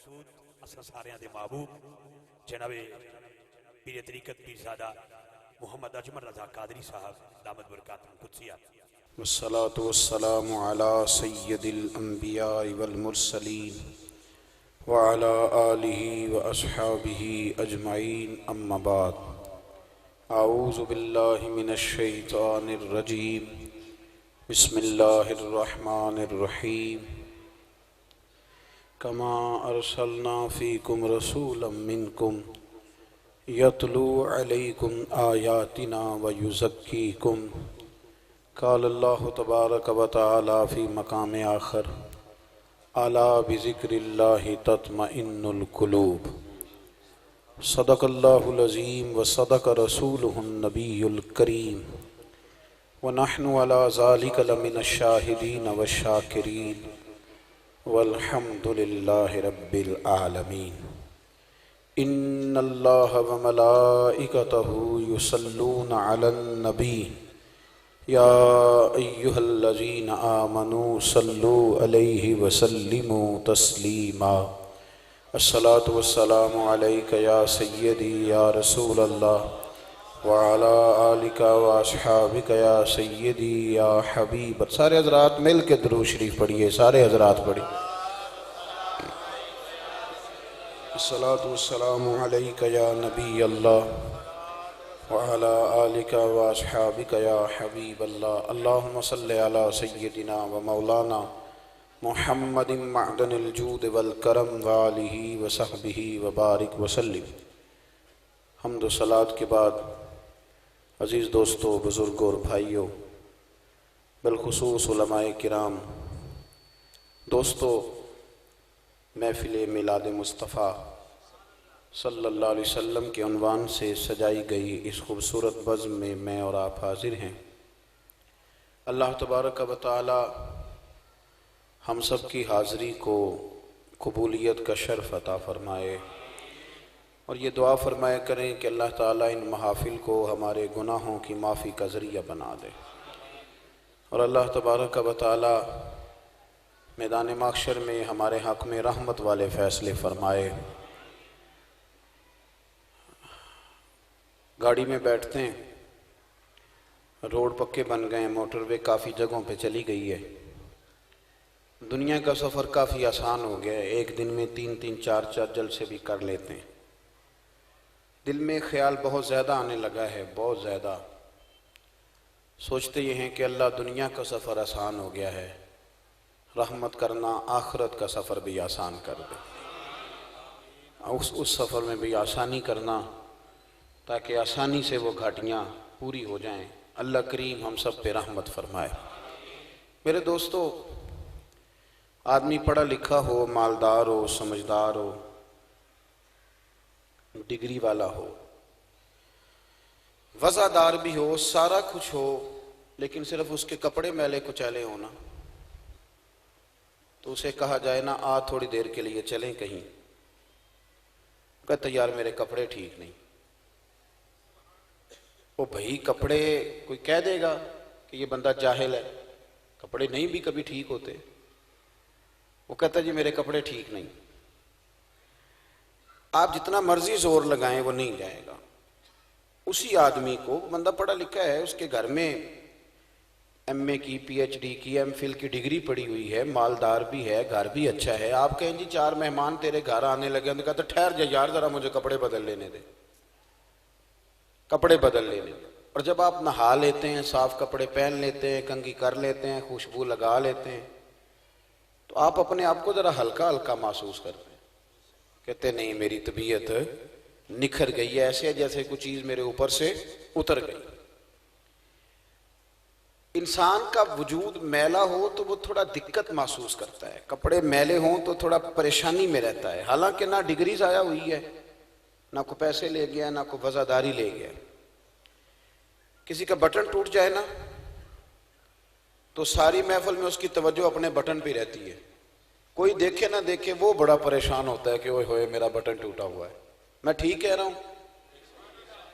मकसूद असा सारियां दे महबूब जनाबे पीर तरीकत पीरजादा मोहम्मद अजमल रजा कादरी साहब दामद बरकातुहुल कुद्सिया वस्सलातु वस्सलामु अला सय्यदिल अंबिया वल मुरसलीन व अला आलिहि व अस्हाबिहि अजमाइन अम्मा बाद आऊज़ु बिल्लाहि मिनश शैतानिर रजीम बिस्मिल्लाहिर रहमानिर रहीम कमा अरसलना फ़ीकुम रसूलन मिनकुम यतलू अलैकुम आयातिना व युज़क्कीकुम क़ाल अल्लाहु तबारक व तआला फ़ी मक़ाम आखर अला बिज़िक्रिल्लाहि तत्मइन्नुल क़ुलूब सदक़ल्लाहुल अज़ीम व सदक़ रसूलुहुन नबियुल करीम व नहनु अला ज़ालिका लमिनश शाहिदीन व शाकिरीन वल्हम्दुलिल्लाहि रब्बिल आलमीन। इन्नल्लाह व मलाइकतहु युसल्लूना अलन नबी या अय्युहल्लज़ीना आमनू सल्लू अलैहि व सल्लिमू तस्लीमा। अस्सलातु वस्सलामु अलैका या सय्यदी या रसूलल्लाह व अला आलिका व अस्हाबिका या सय्यदी या हबीब। सारे हज़रात मिल के दुरूद शरीफ पढ़िए, सारे हज़रात पढ़िए। अस्सलातु वस्सलामु अलैका या नबी अल्लाह व अला आलिका व अस्हाबिका या हबीब अल्लाह। अल्लाहुम्मा सल्लि अला सय्यदिना व मौलाना मुहम्मदिन मअदनिल जूद वल करम व आलिहि व सहबिहि व बारिक व सल्लिम। हम्द व सलात के बाद अज़ीज़ दोस्तों, बुज़ुर्गों और भाइयों, बिलखुसूस उलमाए किराम, दोस्तों, महफ़िल मिलाद मुस्तफ़ा सल्लल्लाहु अलैहि वसल्लम के उन्वान से सजाई गई इस खूबसूरत बज़्म में मैं और आप हाजिर हैं। अल्लाह तबारक व तआला हम सब की हाज़िरी को कबूलियत का शर्फ़ अता फ़रमाए और ये दुआ फ़रमाया करें कि अल्लाह ताला इन महाफ़िल को हमारे गुनाहों की माफ़ी का ज़रिया बना दे और अल्लाह तबारक व तआला मैदान महशर में हमारे हक़ में रहमत वाले फ़ैसले फ़रमाए। गाड़ी में बैठते हैं, रोड पक्के बन गए, मोटरवे काफ़ी जगहों पे चली गई है, दुनिया का सफ़र काफ़ी आसान हो गया है, एक दिन में 3-3 4-4 जलसे भी कर लेते हैं। दिल में ख्याल बहुत ज़्यादा आने लगा है, बहुत ज़्यादा सोचते ये हैं कि अल्लाह दुनिया का सफ़र आसान हो गया है, रहमत करना आखिरत का सफ़र भी आसान कर दे, उस सफ़र में भी आसानी करना ताकि आसानी से वो घाटियाँ पूरी हो जाएं। अल्लाह करीम हम सब पे रहमत फरमाए। मेरे दोस्तों, आदमी पढ़ा लिखा हो, मालदार हो, समझदार हो, डिग्री वाला हो, वज़ादार भी हो, सारा कुछ हो, लेकिन सिर्फ उसके कपड़े मैले कुचैले हो ना, तो उसे कहा जाए ना आ थोड़ी देर के लिए चलें कहीं, कहते यार मेरे कपड़े ठीक नहीं। वो भाई कपड़े कोई कह देगा कि ये बंदा जाहिल है, कपड़े नहीं भी कभी ठीक होते। वो कहता जी मेरे कपड़े ठीक नहीं। आप जितना मर्जी जोर लगाएं वो नहीं जाएगा। उसी आदमी को, बंदा पढ़ा लिखा है, उसके घर में एमए की, पीएचडी की, एमफिल की डिग्री पड़ी हुई है, मालदार भी है, घर भी अच्छा है, आप कहें जी 4 मेहमान तेरे घर आने लगे, उन्होंने कहा तो ठहर जा यार जरा मुझे कपड़े बदल लेने दे, कपड़े बदल लेने दे। और जब आप नहा लेते हैं, साफ कपड़े पहन लेते हैं, कंघी कर लेते हैं, खुशबू लगा लेते हैं, तो आप अपने आप को जरा हल्का हल्का महसूस करते हैं, कहते नहीं मेरी तबीयत निखर गई है, ऐसे जैसे कुछ चीज मेरे ऊपर से उतर गई। इंसान का वजूद मैला हो तो वो थोड़ा दिक्कत महसूस करता है, कपड़े मैले हों तो थोड़ा परेशानी में रहता है। हालांकि ना डिग्री ज़ाया हुई है, ना को पैसे ले गया, ना को वज़ादारी ले गया। किसी का बटन टूट जाए ना तो सारी महफिल में उसकी तवज्जो अपने बटन पे रहती है, कोई देखे ना देखे वो बड़ा परेशान होता है कि ओए होए मेरा बटन टूटा हुआ है। मैं ठीक कह रहा हूं?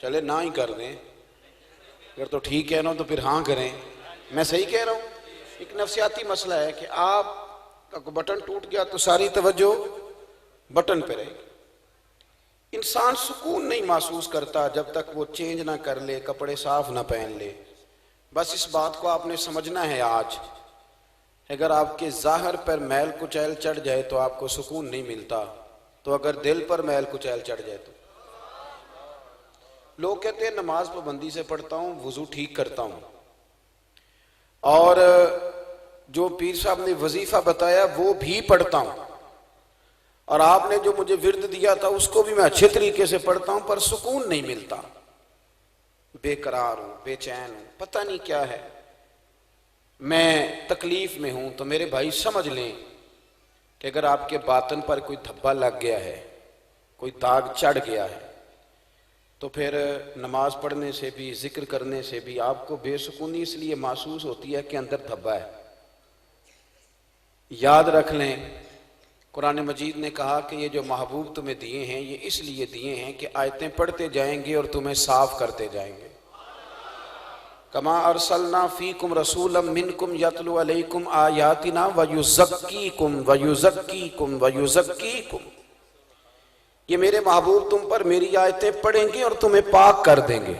चले ना ही कर दें, अगर तो ठीक कह रहा हूं तो फिर हाँ करें। मैं सही कह रहा हूं? एक नफ्सियाती मसला है कि आप का बटन टूट गया तो सारी तवज्जो बटन पे रहेगी। इंसान सुकून नहीं महसूस करता जब तक वो चेंज ना कर ले, कपड़े साफ ना पहन ले। बस इस बात को आपने समझना है। आज अगर आपके जाहिर पर मैल कुचैल चढ़ जाए तो आपको सुकून नहीं मिलता, तो अगर दिल पर मैल कुचैल चढ़ जाए तो। लोग कहते हैं नमाज पाबंदी से पढ़ता हूं, वजू ठीक करता हूं, और जो पीर साहब ने वजीफा बताया वो भी पढ़ता हूं, और आपने जो मुझे विर्द दिया था उसको भी मैं अच्छे तरीके से पढ़ता हूं, पर सुकून नहीं मिलता, बेकरार हूं, बेचैन हूं, पता नहीं क्या है, मैं तकलीफ में हूं। तो मेरे भाई समझ लें कि अगर आपके बातन पर कोई धब्बा लग गया है, कोई दाग चढ़ गया है, तो फिर नमाज पढ़ने से भी, जिक्र करने से भी आपको बेसुकूनी इसलिए महसूस होती है कि अंदर धब्बा है। याद रख लें, कुरान मजीद ने कहा कि ये जो महबूब तुम्हें दिए हैं ये इसलिए दिए हैं कि आयतें पढ़ते जाएंगे और तुम्हें साफ करते जाएंगे। कमा अरसलना फीकुम रसूलम मिनकुम यतलु अलैकुम आयातिना वयुज़क्कीकुम वयुज़क्कीकुम वयुज़क्कीकुम। ये मेरे महबूब तुम पर मेरी आयतें पढ़ेंगे और तुम्हें पाक कर देंगे,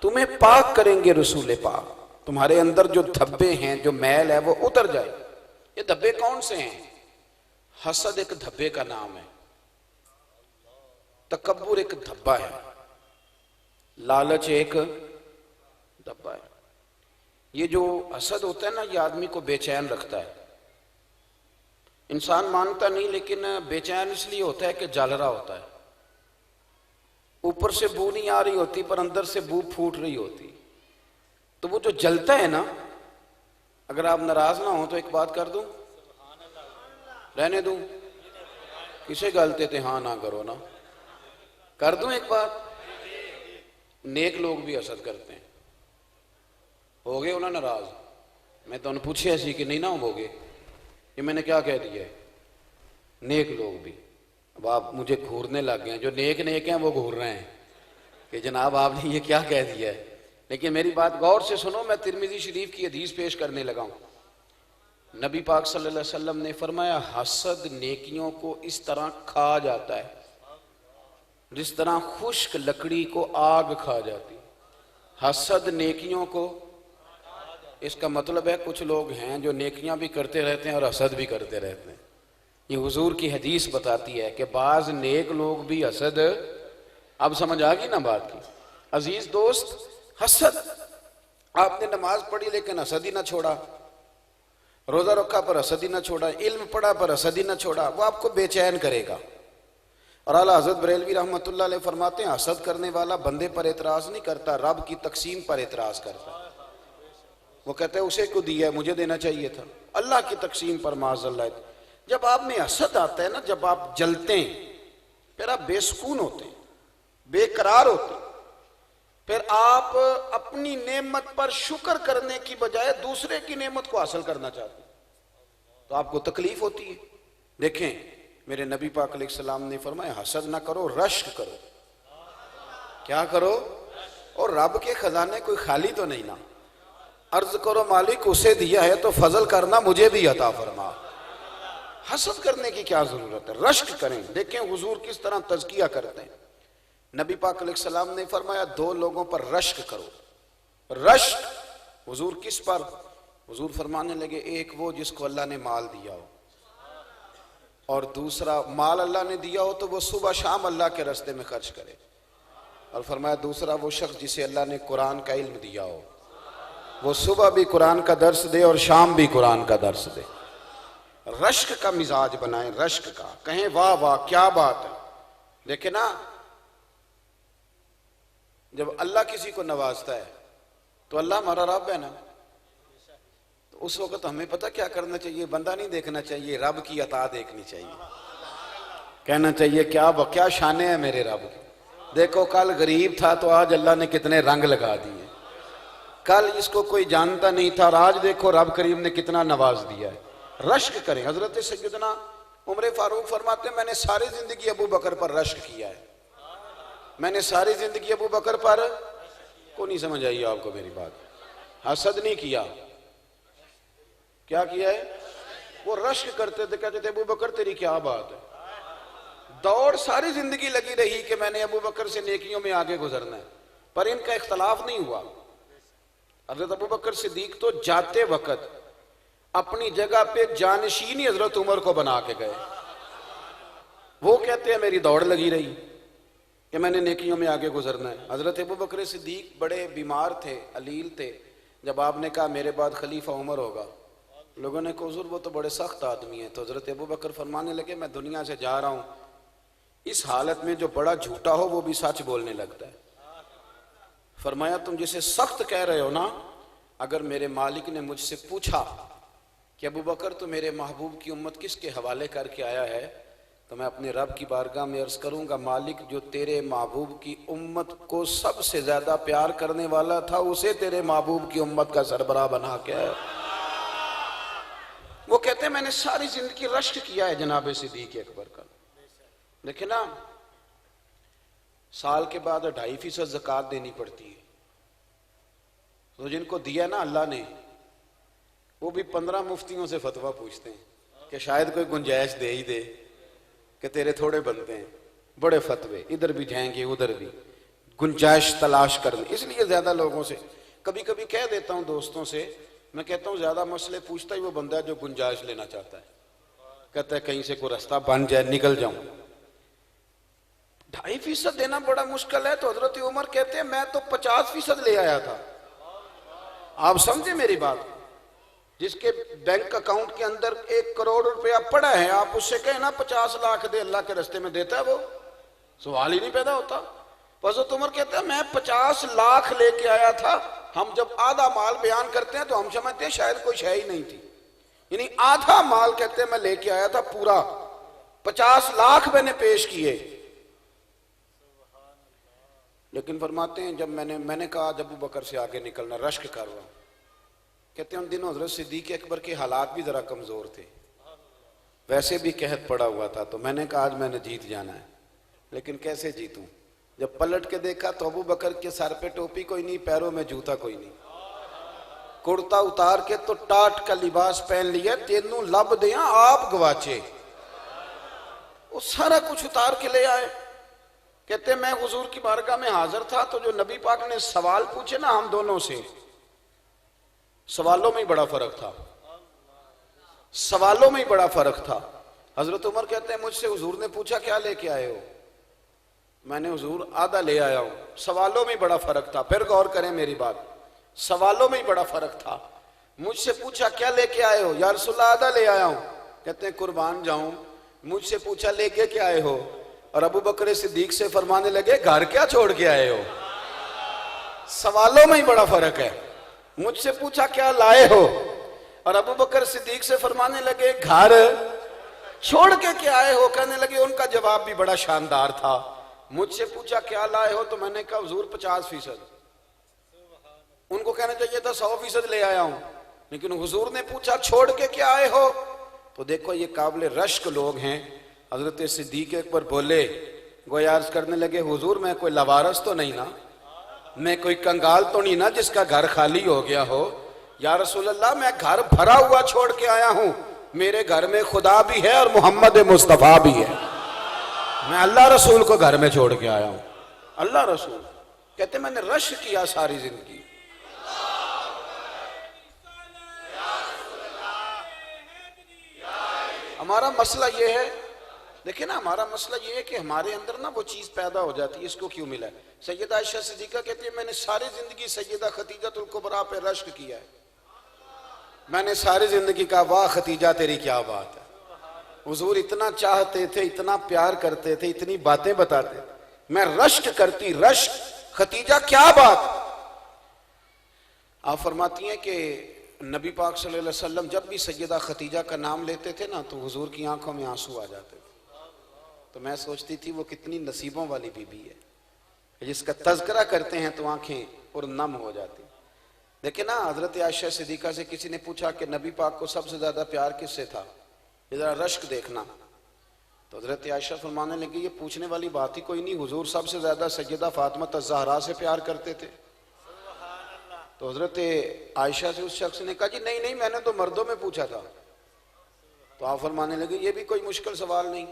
तुम्हें पाक करेंगे रसूल पाक। तुम्हारे अंदर जो धब्बे हैं, जो मैल है, वो उतर जाए। ये धब्बे कौन से हैं? हसद एक धब्बे का नाम है, तकब्बुर एक धब्बा है, लालच एक धब्बा है। ये जो हसद होता है ना, ये आदमी को बेचैन रखता है। इंसान मानता नहीं, लेकिन बेचैन इसलिए होता है कि जल रहा होता है। ऊपर से बू नहीं आ रही होती, पर अंदर से बू फूट रही होती। तो वो जो जलता है ना, अगर आप नाराज ना हो तो एक बात कर दूं, रहने दूं, किसे गलते थे, हाँ ना करो ना, कर दूं एक बात। नेक लोग भी हसद करते हैं। हो गए ना नाराज? मैं तो पूछे ऐसी कि नहीं ना होगे, ये मैंने क्या कह दिया है? नेक लोग भी। अब आप मुझे घूरने लग गए हैं, जो नेक नेक हैं वो घूर रहे हैं कि जनाब आपने ये क्या कह दिया है। लेकिन मेरी बात गौर से सुनो, मैं तिरमिज़ी शरीफ की हदीस पेश करने लगा हूं। नबी पाक सल्लल्लाहु अलैहि वसल्लम ने फरमाया, हसद नेकियों को इस तरह खा जाता है जिस तरह खुश्क लकड़ी को आग खा जाती। हसद नेकियों को, इसका मतलब है कुछ लोग हैं जो नेकियां भी करते रहते हैं और हसद भी करते रहते हैं। ये हुजूर की हदीस बताती है कि बाज नेक लोग भी हसद। अब समझ आ गई ना बात की? अजीज दोस्त, हसद, आपने नमाज पढ़ी लेकिन हसद ही ना छोड़ा, रोजा रखा पर हसद ही ना छोड़ा, इल्म पढ़ा पर हसद ही ना छोड़ा, वो आपको बेचैन करेगा। और आला हज़रत बरेलवी रहमतुल्लाह अलैह फरमाते हैं, हसद करने वाला बंदे पर एतराज नहीं करता, रब की तकसीम पर एतराज करता। वो कहते हैं उसे को दिया है, मुझे देना चाहिए था। अल्लाह की तकसीम पर माज़अल्लाह। जब आप में हसद आता है ना, जब आप जलते हैं, फिर आप बेसुकून होते हैं, बेकरार होते हैं, फिर आप अपनी नेमत पर शुक्र करने की बजाय दूसरे की नेमत को हासिल करना चाहते हैं, तो आपको तकलीफ होती है। देखें, मेरे नबी पाक अलैहिस्सलाम ने फरमाया, हसद ना करो, रश्क करो। क्या करो? और रब के खजाने कोई खाली तो नहीं ना। अर्ज करो मालिक, उसे दिया है तो फजल करना, मुझे भी अता फरमा। हसद करने की क्या जरूरत है? रश्क करें। देखें हुजूर किस तरह तज़किया करते हैं। नबी पाक अलैहिस्सलाम ने फरमाया, दो लोगों पर रश्क करो। रश्क हुजूर किस पर? हुजूर फरमाने लगे, एक वो जिसको अल्लाह ने माल दिया हो, और दूसरा माल अल्लाह ने दिया हो तो वो सुबह शाम अल्लाह के रास्ते में खर्च करे। और फरमाया दूसरा वो शख्स जिसे अल्लाह ने कुरान का इल्म दिया हो, वो सुबह भी कुरान का दर्स दे और शाम भी कुरान का दर्स दे। रश्क का मिजाज बनाए, रश्क का, कहें वाह वाह क्या बात है। देखे ना, जब अल्लाह किसी को नवाजता है तो अल्लाह हमारा रब है ना, तो उस वक्त हमें पता क्या करना चाहिए? बंदा नहीं देखना चाहिए, रब की अता देखनी चाहिए। कहना चाहिए क्या शाने है मेरे रब की। देखो, कल गरीब था तो आज अल्लाह ने कितने रंग लगा दिए। कल इसको कोई जानता नहीं था और आज देखो रब करीम ने कितना नवाज दिया है। रश्क करें। हजरत सैयदना उमर फारूक फरमाते हैं, मैंने सारी जिंदगी अबू बकर पर रश्क किया है। मैंने सारी जिंदगी अबू बकर पर, को नहीं समझ आई आपको मेरी बात? हसद नहीं किया, क्या किया है? वो रश्क करते थे, कहते थे अबू बकर तेरी क्या बात है, दौड़ सारी जिंदगी लगी रही कि मैंने अबू बकर से नेकियों में आगे गुजरना है, पर इनका इख्तलाफ नहीं हुआ। हजरत अबू बकर सिद्दीक तो जाते वक्त अपनी जगह पे जानशीन ही हजरत उमर को बना के गए। वो कहते हैं मेरी दौड़ लगी रही कि मैंने नेकियों में आगे गुजरना है। हजरत अबू बकर सिद्दीक बड़े बीमार थे, अलील थे। जब आपने कहा मेरे बाद खलीफा उमर होगा, लोगों ने कहा हुजूर वो तो बड़े सख्त आदमी है। तो हजरत अबू बकर फरमाने लगे मैं दुनिया से जा रहा हूं, इस हालत में जो बड़ा झूठा हो वो भी सच बोलने लगता है। फरमाया तुम जिसे सख्त कह रहे हो ना, अगर मेरे मालिक ने मुझसे पूछा कि अबू बकर तो मेरे महबूब की उम्मत किसके हवाले करके आया है, तो मैं अपने रब की बारगाह में अर्ज करूंगा मालिक जो तेरे महबूब की उम्मत को सबसे ज्यादा प्यार करने वाला था उसे तेरे महबूब की उम्मत का सरबराह बना के आया। वो कहते हैं मैंने सारी जिंदगी रश्क किया है जनाब सिद्दीक अकबर का। देखिए ना, साल के बाद 2.5% ज़कात देनी पड़ती है। तो जिनको दिया ना अल्लाह ने, वो भी 15 मुफ्तियों से फतवा पूछते हैं कि शायद कोई गुंजाइश दे ही दे कि तेरे थोड़े बनते हैं। बड़े फतवे, इधर भी जाएंगे उधर भी, गुंजाइश तलाश करने। इसलिए ज्यादा लोगों से कभी कभी कह देता हूं दोस्तों से, मैं कहता हूं ज्यादा मसले पूछता ही वो बंदा है जो गुंजाइश लेना चाहता है। कहता है कहीं से कोई रास्ता बन जाए निकल जाऊं। 2.5% देना बड़ा मुश्किल है। तो हजरत उमर कहते हैं मैं तो 50% ले आया था। आप समझे मेरी बात? जिसके बैंक अकाउंट के अंदर 1 करोड़ रुपया पड़ा है, आप उससे कहें ना 50 लाख दे, अल्लाह के रास्ते में देता है वो? सवाल ही नहीं पैदा होता। हजरत उमर कहते हैं मैं 50 लाख लेके आया था। हम जब आधा माल बयान करते हैं तो हम समझते हैं शायद कोई शय ही नहीं थी, यानी आधा माल कहते हैं मैं लेके आया था, पूरा 50 लाख मैंने पेश किए। लेकिन फरमाते हैं जब मैंने कहा जब अबू बकर से आगे निकलना, रश्क कर रहा हूं। कहते हैं उन दिनों हजरत सिद्दीक अकबर के हालात भी जरा कमजोर थे, वैसे भी कहत पड़ा हुआ था। तो मैंने कहा आज मैंने जीत जाना है, लेकिन कैसे जीतूं? जब पलट के देखा तो अबू बकर के सर पे टोपी कोई नहीं, पैरों में जूता कोई नहीं, कुर्ता उतार के तो टाट का लिबास पहन लिया, तेनू लब दिया आप गवाचे। वो सारा कुछ उतार के ले आए। कहते मैं हुजूर की बारगाह में हाजिर था, तो जो नबी पाक ने सवाल पूछे ना हम दोनों से, सवालों में ही बड़ा फर्क था, सवालों में ही बड़ा फर्क था। हजरत उमर कहते हैं मुझसे हुजूर ने पूछा क्या लेके आए हो, मैंने हुजूर आधा ले आया हूं। सवालों में बड़ा फर्क था। फिर गौर करें मेरी बात, सवालों में ही बड़ा फर्क था। मुझसे पूछा क्या लेके आए हो, या रसूलल्लाह आधा ले आया हूं। कहते हैं कुर्बान जाऊं, मुझसे पूछा लेके क्या आए हो, और अबू बकर सिद्दीक से फरमाने लगे घर क्या छोड़ के आए हो। सवालों में ही बड़ा फर्क है। मुझसे पूछा क्या लाए हो, और अबू बकर सिद्दीक से फरमाने लगे घर छोड़ के क्या आए हो। कहने लगे उनका जवाब भी बड़ा शानदार था। मुझसे पूछा क्या लाए हो, तो मैंने कहा हुजूर 50%। उनको कहना चाहिए था 100% ले आया हूं, लेकिन हुजूर ने पूछा छोड़ के क्या आए हो। तो देखो ये काबिल रश्क लोग हैं। हजरत सिद्दीक अकबर बोले, गोया अर्ज करने लगे हुजूर मैं कोई लवारस तो नहीं ना, मैं कोई कंगाल तो नहीं ना जिसका घर खाली हो गया हो। या रसूल अल्लाह मैं घर भरा हुआ छोड़ के आया हूं, मेरे घर में खुदा भी है और मोहम्मद मुस्तफा भी है। मैं अल्लाह रसूल को घर में छोड़ के आया हूं। अल्लाह रसूल कहते मैंने रश्क किया सारी जिंदगी। हमारा मसला ये है, देखिए ना, हमारा मसला ये है कि हमारे अंदर ना वो चीज पैदा हो जाती है, इसको क्यों मिला है। सैयदा आयशा सिद्दीका कहती है मैंने सारी जिंदगी सैयदा खतीजातुल कुबरा पे रश्क किया है। मैंने सारी जिंदगी कहा वाह खतीजा तेरी क्या बात है, हुजूर इतना चाहते थे, इतना प्यार करते थे, इतनी बातें बताते, मैं रश्क करती, रश्क खतीजा क्या बात। आप फरमाती हैं कि नबी पाक सल्लल्लाहु अलैहि वसल्लम जब भी सैयदा खतीजा का नाम लेते थे ना तो हुजूर की आंखों में आंसू आ जाते थे। तो मैं सोचती थी वो कितनी नसीबों वाली बीबी है, जिसका तज़किरा करते हैं तो आंखें और नम हो जाती। देखिए ना, हजरत आयशा सिद्दीका से किसी ने पूछा कि नबी पाक को सबसे ज्यादा प्यार किससे था, जरा रश्क देखना। तो हजरत आयशा फरमाने लगी ये पूछने वाली बात ही कोई नहीं, हुजूर सबसे ज्यादा सैयदा फातिमा ज़हरा से प्यार करते थे। तो हजरत आयशा से उस शख्स ने कहा जी नहीं नहीं मैंने तो मर्दों में पूछा था। तो आप फरमाने लगे ये भी कोई मुश्किल सवाल नहीं,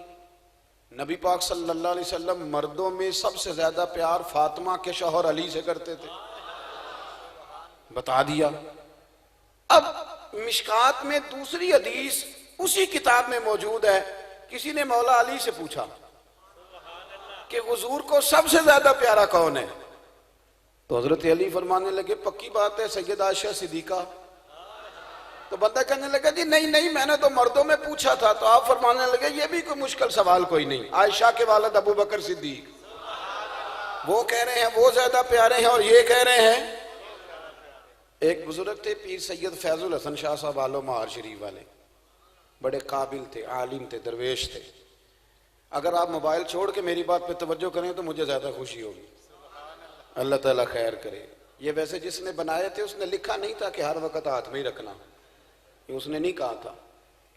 नबी पाक सल्लल्लाहु अलैहि वसल्लम मर्दों में सबसे ज्यादा प्यार फातिमा के शौहर अली से करते थे, बता दिया। अब मिशकात में दूसरी हदीस उसी किताब में मौजूद है, किसी ने मौला अली से पूछा कि हुजूर को सबसे ज्यादा प्यारा कौन है, तो हजरत अली फरमाने लगे पक्की बात है सैयदा आयशा सिद्दीका। तो बंदा कहने लगा जी नहीं नहीं, मैंने तो मर्दों में पूछा था। तो आप फरमाने लगे ये भी कोई मुश्किल सवाल कोई नहीं, आयशा के वालिद अबू बकर सिद्दीक, वो कह रहे हैं वो ज्यादा प्यारे हैं और ये कह रहे हैं। एक बुजुर्ग थे पीर सैयद फैजुल हसन शाह साहब आलो महार शरीफ वाले, बड़े काबिल थे, आलिम थे, दरवेश थे। अगर आप मोबाइल छोड़ के मेरी बात पे तवज्जो करें तो मुझे ज्यादा खुशी होगी, अल्लाह ताला खैर करे। ये वैसे जिसने बनाए थे उसने लिखा नहीं था कि हर वक्त हाथ में ही रखना, ये उसने नहीं कहा था।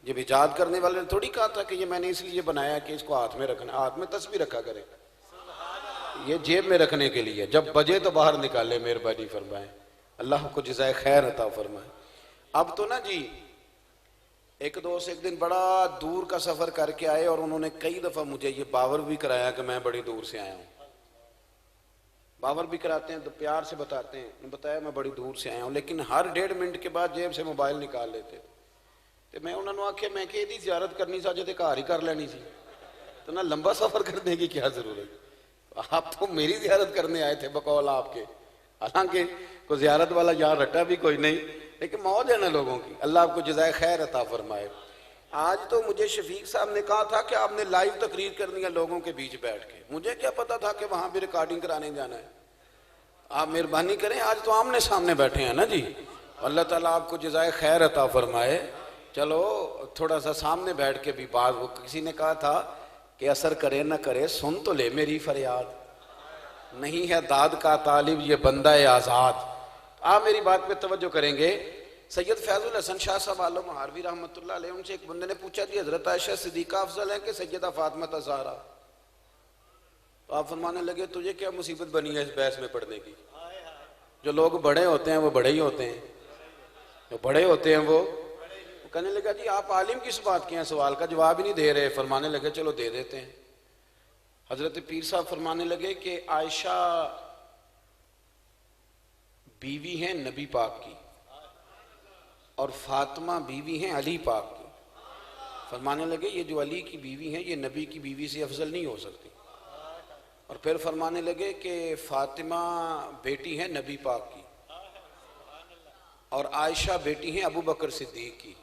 जब इजाद करने वाले ने थोड़ी कहा था कि ये मैंने इसलिए बनाया कि इसको हाथ में रखना, हाथ में तस्बीह रखा करे, ये जेब में रखने के लिए, जब बजे तो बाहर निकाले, मेहरबानी फरमाए, अल्लाह को जज़ाए खैर अता फरमाए। अब तो ना जी एक दोस्त एक दिन बड़ा दूर का सफर करके आए और उन्होंने कई दफा मुझे ये बावर भी कराया कि मैं बड़ी दूर से आया हूँ। बावर भी कराते हैं तो प्यार से बताते हैं, बताया मैं बड़ी दूर से आया हूँ, लेकिन हर 1.5 मिनट के बाद जेब से मोबाइल निकाल लेते। तो मैं उन्होंने आख्या मैं कि यदि ज़ियारत करनी सा तो घर ही कर लेनी सी, तो ना लंबा सफर करने की क्या जरूरत। आप तो मेरी ज़ियारत करने आए थे बकौल आपके, हालांकि कोई ज़ियारत वाला यहाँ रटा भी कोई नहीं, लेकिन मौज है ना लोगों की, अल्लाह आपको जज़ाए खैर अता फरमाए। आज तो मुझे शफीक साहब ने कहा था कि आपने लाइव तकरीर करनी है लोगों के बीच बैठ के, मुझे क्या पता था कि वहां भी रिकॉर्डिंग कराने जाना है। आप मेहरबानी करें, आज तो आमने सामने बैठे हैं ना जी, अल्लाह ताला आपको जज़ाए खैर अता फरमाए। चलो थोड़ा सा सामने बैठ के भी बात, वो किसी ने कहा था कि असर करे ना करे सुन तो ले मेरी फरियाद, नहीं है दाद का तालिब ये बंदा है आज़ाद। आप मेरी बात पे तवज्जो करेंगे। सैयद फैजुल हसन शाह साहब आलो महारवी रहमतुल्लाह अलैह, उनसे एक बंदे ने पूछा जी हजरत आयशा सिद्दीका अफजल है कि सैयदा फातिमा ज़हरा? तो आप फरमाने लगे तुझे क्या मुसीबत बनी है इस बहस में पढ़ने की, जो लोग बड़े होते हैं वो बड़े ही होते हैं, जो बड़े होते हैं वो कहने लगा जी आप आलिम किस बात के हैं, सवाल का जवाब ही नहीं दे रहे। फरमाने लगे चलो दे देते हैं। हजरत पीर साहब फरमाने लगे कि आयशा बीवी हैं नबी पाक की और फातिमा बीवी हैं अली पाक की। फरमाने लगे ये जो अली की बीवी हैं ये नबी की बीवी से अफजल नहीं हो सकती। और फिर फरमाने लगे कि फातिमा बेटी है नबी पाक की और आयशा बेटी हैं अबू बकर सिद्दीक की।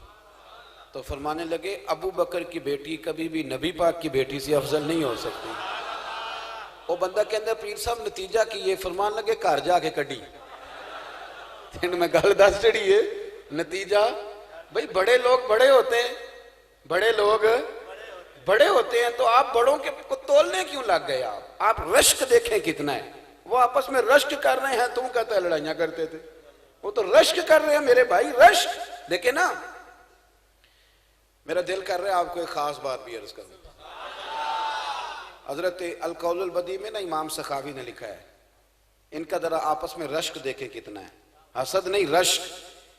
तो फरमाने लगे अबू बकर की बेटी कभी भी नबी पाक की बेटी से अफजल नहीं हो सकती। वो बंदा के अंदर पीर साहब नतीजा की ये फरमान लगे घर जाके कड़ी तेन मैं गल दस चढ़ी है नतीजा, भाई बड़े लोग बड़े होते हैं, बड़े लोग बड़े होते हैं, तो आप बड़ों के को तोलने क्यों लग गए? आप रश्क देखें कितना है, वो आपस में रश्क कर रहे हैं, तुम कहते लड़ाइयां करते थे, वो तो रश्क कर रहे हैं मेरे भाई, रश्क देखे ना। मेरा दिल कर रहा है आपको एक खास बात भी अर्ज करूं। हजरत अल कौलुल बदी में ना इमाम सखावी ने लिखा है, इनका जरा आपस में रश्क देखे कितना है, हसद नहीं रश्क।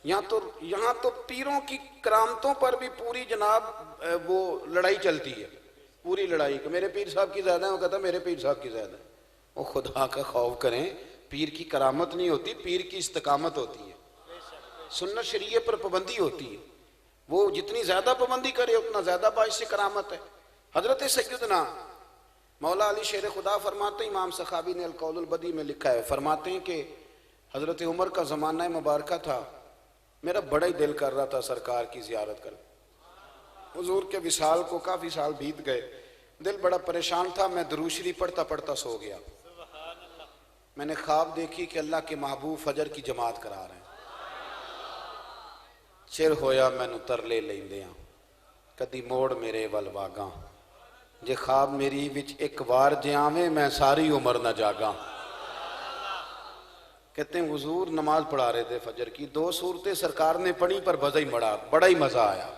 यहाँ तो पीरों की करामतों पर भी पूरी जनाब वो लड़ाई चलती है, पूरी लड़ाई। मेरे पीर साहब की ज्यादा है, वो कहता मेरे पीर साहब की ज्यादा है। वो खुदा का खौफ करें, पीर की करामत नहीं होती, पीर की इस्तकामत होती है, सुन्नत शरीयत पर पाबंदी होती है। वो जितनी ज्यादा पाबंदी करे उतना ज्यादा बाइस से करामत है। हजरत सैयदना मौला अली शेर खुदा फरमाते, इमाम सखावी ने अल कौलुल बदी में लिखा है, फरमाते हैं कि हजरत उमर का ज़माना मुबारक था, मेरा बड़ा ही दिल कर रहा था सरकार की ज़ियारत कर। हुजूर के विसाल को काफ़ी साल बीत गए, दिल बड़ा परेशान था। मैं दुरूद शरीफ पढ़ता पढ़ता सो गया। मैंने ख्वाब देखी कि अल्लाह के महबूब फजर की जमात करा रहे हैं। चिर होया मैनू तरले लेंदियां, कदी मोड़ मेरे वल वागा, जे ख्वाब मेरी विच एक बार जे आवे मैं सारी उम्र न जागा। कहते हैं हुजूर नमाज पढ़ा रहे थे फजर की, 2 सूरतें सरकार ने पढ़ी पर बड़ा ही मजा आया,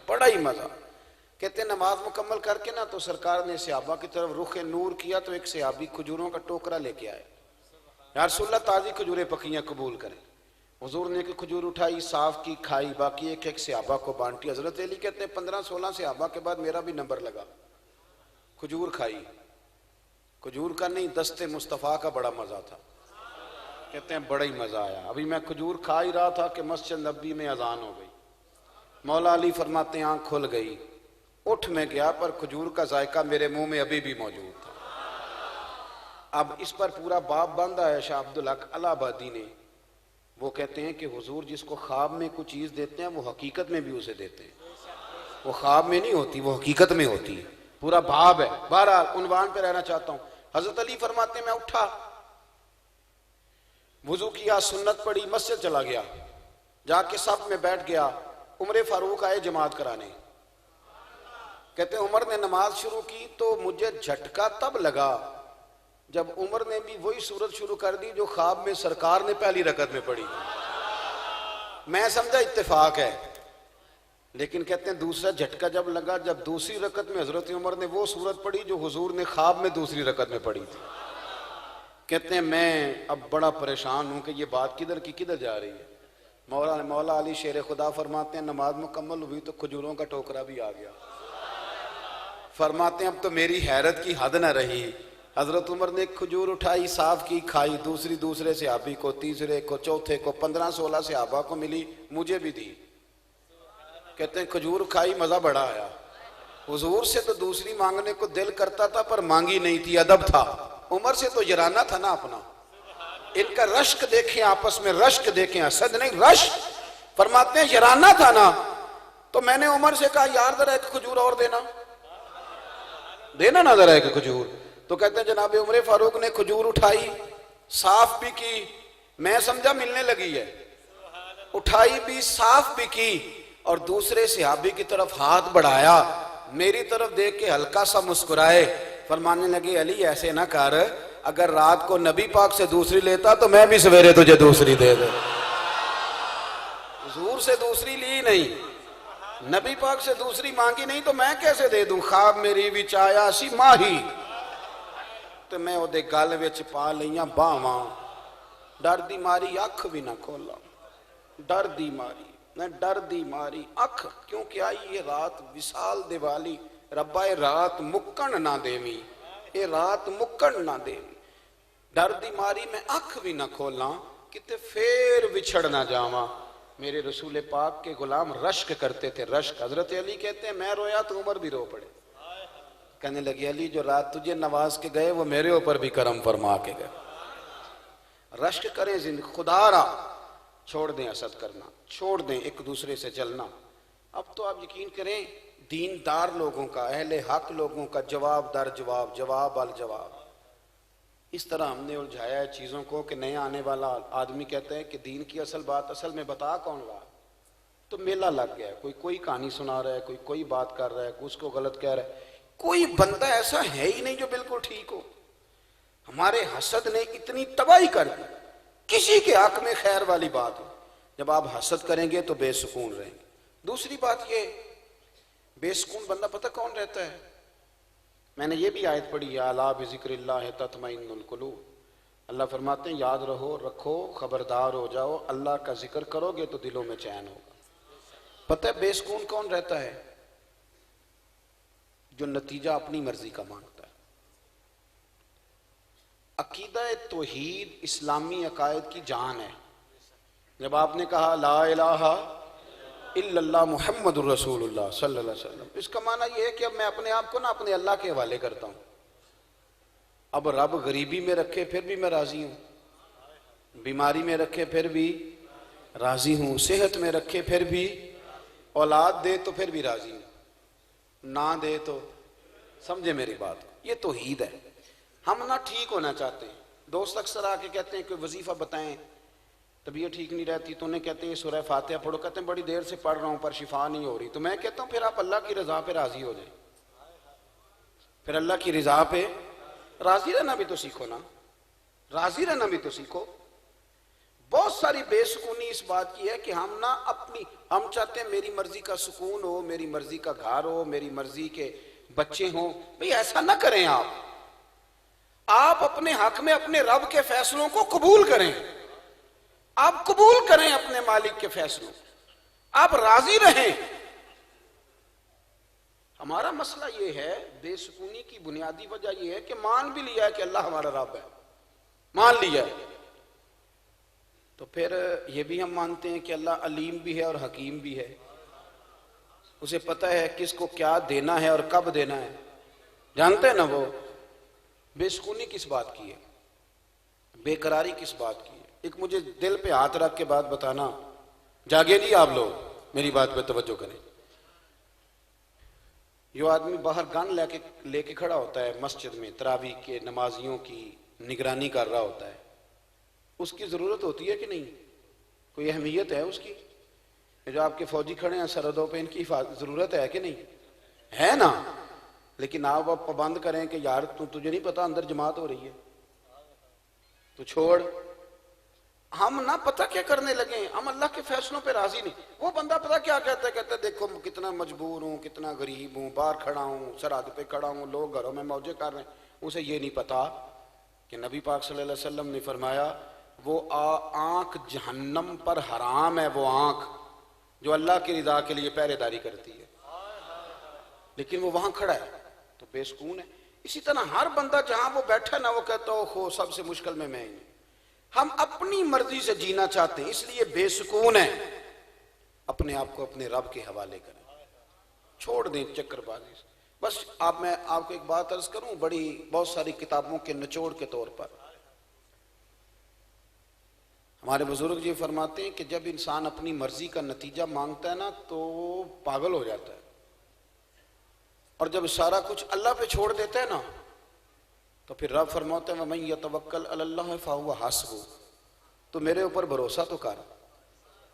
बड़ा ही मजा। कहते हैं नमाज मुकम्मल करके ना तो सरकार ने सहाबा की तरफ रुख नूर किया, तो एक सहाबी खजूरों का टोकरा लेके आए, या रसूलल्लाह ताजी खजूरें पकियां कबूल करें। हुजूर ने एक खजूर उठाई, साफ की, खाई, बाकी एक एक सहाबा को बांटी। हजरत अली कहते हैं 15-16 सहाबा के बाद मेरा भी नंबर लगा। खजूर खाई। खजूर का नहीं, दस्ते मुस्तफ़ा का बड़ा मज़ा था। कहते हैं बड़ा ही मज़ा आया। अभी मैं खजूर खा ही रहा था कि मस्जिद नबी में अजान हो गई। मौला अली फरमाते हैं आँख खुल गई, उठ मैं गया पर खजूर का जायका मेरे मुंह में अभी भी मौजूद था। अब इस पर पूरा बाप बांधा है शाह अब्दुल हक इलाहाबादी ने। वो कहते हैं कि हुजूर जिसको ख्वाब में कुछ चीज़ देते हैं वो हकीकत में भी उसे देते हैं। वो ख्वाब में नहीं होती, वो हकीकत में होती है। पूरा बाब है। बहरहाल उन्वान पे रहना चाहता हूँ। हजरत अली फरमाते मैं उठा, वुजू किया, सुन्नत पढ़ी, मस्जिद चला गया, जाके सब में बैठ गया। उमर फारूक आए जमात कराने। कहते उमर ने नमाज शुरू की तो मुझे झटका तब लगा जब उमर ने भी वही सूरत शुरू कर दी जो ख्वाब में सरकार ने पहली रकत में पढ़ी थी। मैं समझा इत्तेफाक है, लेकिन कहते हैं दूसरा झटका जब लगा जब दूसरी रकत में हजरत उमर ने वो सूरत पढ़ी जो हुजूर ने ख्वाब में दूसरी रकत में पढ़ी थी। कहते हैं मैं अब बड़ा परेशान हूं कि ये बात किधर की किधर जा रही है। मौला अली शेर खुदा फरमाते हैं नमाज मुकम्मल हुई तो खजूरों का टोकरा भी आ गया। फरमाते हैं अब तो मेरी हैरत की हद न रही। हजरत उमर ने एक खजूर उठाई, साफ की, खाई, दूसरे सहाबी को, तीसरे को, चौथे को, 15-16 सहाबा को मिली, मुझे भी दी। कहते हैं खजूर खाई, मजा बड़ा आया। हुजूर से तो दूसरी मांगने को दिल करता था पर मांगी नहीं थी, अदब था। उमर से तो जराना था ना अपना। इनका रश्क देखें, आपस में रश्क देखें, असद नहीं रश्क। फरमाते हैं जराना था ना, तो मैंने उमर से कहा यार जरा एक खजूर और देना ना जरा एक खजूर। तो कहते हैं जनाब उमर फारूक ने खजूर उठाई, साफ भी की, मैं समझा मिलने लगी है, उठाई भी, साफ भी की, और दूसरे सहाबी की तरफ हाथ बढ़ाया, मेरी तरफ देख के हल्का सा मुस्कुराए, फरमाने लगे अली ऐसे ना कर, अगर रात को नबी पाक से दूसरी लेता तो मैं भी सवेरे तुझे दूसरी दे दे। हुजूर से दूसरी ली नहीं, नबी पाक से दूसरी मांगी नहीं, तो मैं कैसे दे दूं। ख्वाब मेरी विच आया सी माही तो मैं ओदे गल विच पा लईयां बावां, डर दी मारी अख भी ना खोला, डर दी मारी, मैं डर दी मारी अख, क्योंकि आई ये रात विशाल दिवाली, रब्बा ये रात मुक्कण ना देवी, ये रात मुक्कण ना देवी, डर दी मारी मैं अख भी ना खोला, किते फेर विछड़ ना जावा। मेरे रसूल पाक के गुलाम रश्क करते थे, रश्क। हजरत अली कहते हैं मैं रोया तो उमर भी रो पड़े। कहने लगे अली जो रात तुझे नवाज के गए वो मेरे ऊपर भी करम फरमा के गए। रश्क करें जिंदगी, खुदारा छोड़ दें असद करना, छोड़ दें एक दूसरे से जलना। अब तो आप यकीन करें दीनदार लोगों का, अहले हक लोगों का जवाब दर जवाब, जवाब अल जवाब, इस तरह हमने उलझाया है चीज़ों को कि नया आने वाला आदमी कहता है कि दीन की असल बात असल में बता कौन रहा, तो मेला लग गया है। कोई कहानी सुना रहा है, कोई बात कर रहा है, कोई उसको गलत कह रहा है। कोई बंदा ऐसा है ही नहीं जो बिल्कुल ठीक हो। हमारे हसद ने इतनी तबाही कर दी, किसी के हक में खैर वाली बात हो, जब आप हसद करेंगे तो बेसुकून रहेंगे। दूसरी बात ये, बेसुकून बंदा पता कौन रहता है, मैंने ये भी आयत पढ़ी है, अला बिज़िक्रिल्लाह तत्मइन्नुल कुलूब। अल्लाह फरमाते हैं याद रहो, रखो, खबरदार हो जाओ, अल्लाह का जिक्र करोगे तो दिलों में चैन होगा। पता है बेसुकून कौन रहता है, जो नतीजा अपनी मर्जी का मांगता है। अकीदा तौहीद इस्लामी अकायद की जान है। जब आपने कहा ला इलाहा इल्लल्लाह मुहम्मदुर रसूलुल्लाह सल्लल्लाहु अलैहि वसल्लम, इसका माना यह है कि अब मैं अपने आप को ना अपने अल्लाह के हवाले करता हूं। अब रब गरीबी में रखे फिर भी मैं राजी हूं, बीमारी में रखे फिर भी राजी हूं, सेहत में रखे फिर भी, औलाद दे तो फिर भी राजी हूं, ना दे तो, समझे मेरी बात। ये तौहीद है। हम ना ठीक होना चाहते हैं। दोस्त अक्सर आके कहते हैं कोई वजीफा बताएं, तबीयत ठीक नहीं रहती, तो उन्हें कहते हैं सूरह फातिहा पढ़ो, कहते हैं बड़ी देर से पढ़ रहा हूं पर शिफा नहीं हो रही। तो मैं कहता हूं फिर आप अल्लाह की रजा पे राजी हो जाए, फिर अल्लाह की रजा पे राजी रहना भी तो सीखो ना, राजी रहना भी तो सीखो। बहुत सारी बेसुकूनी इस बात की है कि हम ना हम चाहते हैं मेरी मर्जी का सुकून हो, मेरी मर्जी का घर हो, मेरी मर्जी के बच्चे हों। भाई ऐसा ना करें। आप अपने हक में अपने रब के फैसलों को कबूल करें, आप कबूल करें अपने मालिक के फैसलों, आप राजी रहें। हमारा मसला ये है, बेसुकूनी की बुनियादी वजह ये है कि मान भी लिया है कि अल्लाह हमारा रब है, मान लिया है, तो फिर ये भी हम मानते हैं कि अल्लाह अलीम भी है और हकीम भी है, उसे पता है किसको क्या देना है और कब देना है, जानते हैं ना वो। बेसुकूनी किस बात की है, बेकरारी किस बात की है? एक मुझे दिल पे हाथ रख के बात बताना, जागे जी आप लोग, मेरी बात पे तवज्जो करें। जो आदमी बाहर गन लेके खड़ा होता है मस्जिद में, तरावी के नमाजियों की निगरानी कर रहा होता है, उसकी जरूरत होती है कि नहीं? कोई अहमियत है उसकी? जो आपके फौजी खड़े हैं सरहदों पे, इनकी जरूरत है कि नहीं? है ना। लेकिन आप पाबंद करें कि यार तुझे नहीं पता अंदर जमात हो रही है, तो छोड़। हम ना पता क्या करने लगे, हम अल्लाह के फैसलों पे राजी नहीं। वो बंदा पता क्या कहता है, कहता है देखो कितना मजबूर हूँ, कितना गरीब हूँ, बाहर खड़ा हूँ, सरहद पे खड़ा हूँ, लोग घरों में मौजे कर रहे हैं। उसे ये नहीं पता कि नबी पाक सल्लल्लाहु अलैहि वसल्लम ने फरमाया वो आंख जहन्नम पर हराम है, वो आंख जो अल्लाह की रिजा के लिए पहरेदारी करती है, लेकिन वो वहां खड़ा है तो बेसुकून है। इसी तरह हर बंदा जहां वो बैठा ना, वो कहता हो सबसे मुश्किल में मैं ही। हम अपनी मर्जी से जीना चाहते हैं, इसलिए बेसुकून है। अपने आप को अपने रब के हवाले करें, छोड़ दें चक्करबाजी से। बस मैं आपको एक बात अर्ज करूं, बहुत सारी किताबों के निचोड़ के तौर पर हमारे बुजुर्ग जी फरमाते हैं कि जब इंसान अपनी मर्जी का नतीजा मांगता है ना, तो पागल हो जाता है, और जब सारा कुछ अल्लाह पे छोड़ देता है ना, तो फिर रब फरमाते हैं वमन यतवक्कल अलल्लाह फहुव हस्बुह, तो मेरे ऊपर भरोसा तो कर,